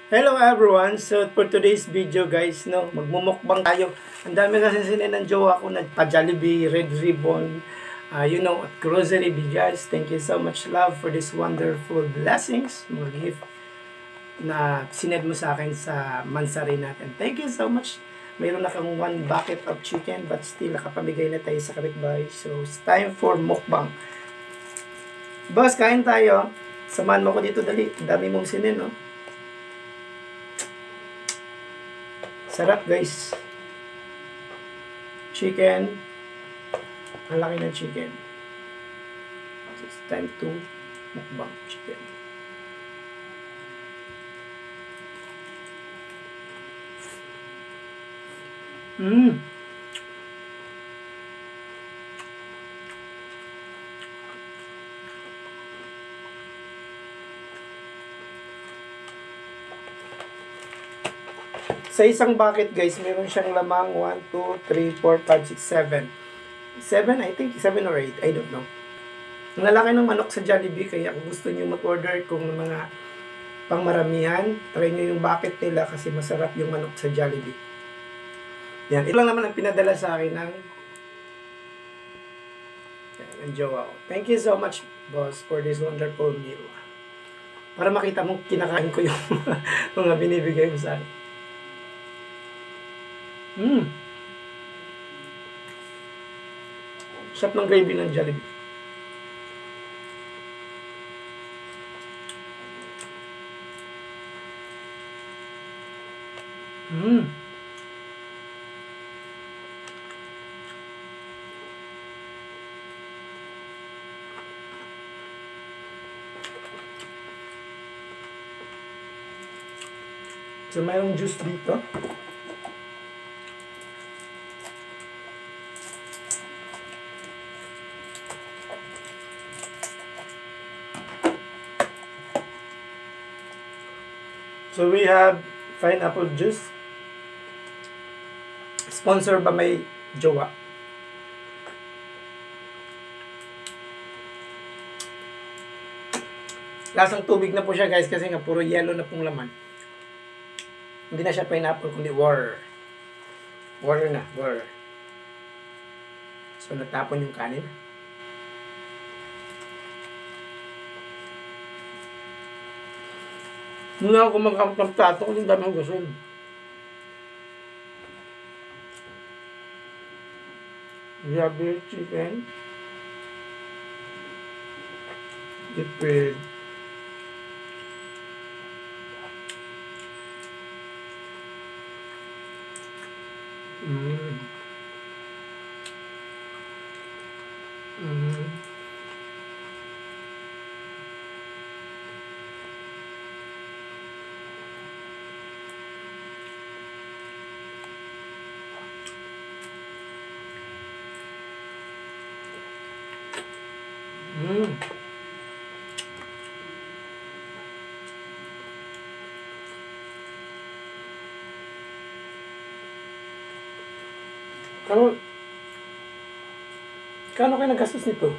Hello everyone! So for today's video guys, magmumukbang tayo. Ang dami kasi sinin ng jowa ko, nagpa-Jollibee, Red Ribbon, at grocery guys. Thank you so much love for this wonderful blessings, mga gift na sined mo sa akin sa mansari natin. Thank you so much. Mayroon na kang 1 bucket of chicken but still nakapamigay na tayo sa kapitbahay. So it's time for mukbang. Boss, kain tayo. Samahan mo ko dito dali. Dami mong sinin, no? Sarap guys. Chicken. Ang laki ng chicken. It's time to mukbang chicken. Sa isang bucket guys, meron siyang lamang 1, 2, 3, 4, 5, 6, 7. 7, I think 7 or 8, I don't know. Ang lalaki ng manok sa Jollibee, kaya kung gusto niyo mag-order kung mga pangmaramihan, try niyo yung bucket nila kasi masarap yung manok sa Jollibee. Yan, ito lang naman ang pinadala sa akin ng jowa ko. Thank you so much, boss, for this wonderful meal. Para makita mo, kinakain ko yung mga binibigay mo sa akin. Sarap ng gravy ng Jollibee. So, mayroong juice dito. So we have pineapple juice. Sponsor ba may jowa? Lasang tubig na po siya guys kasi nga puro yellow na pong laman. Hindi na siya pineapple kundi water. Water na, water. So natapon yung kanin. Muna ako magkamot ng plato kasi dami hugasin. We have beef chicken. Dipid. Kano kayo naggastos nito?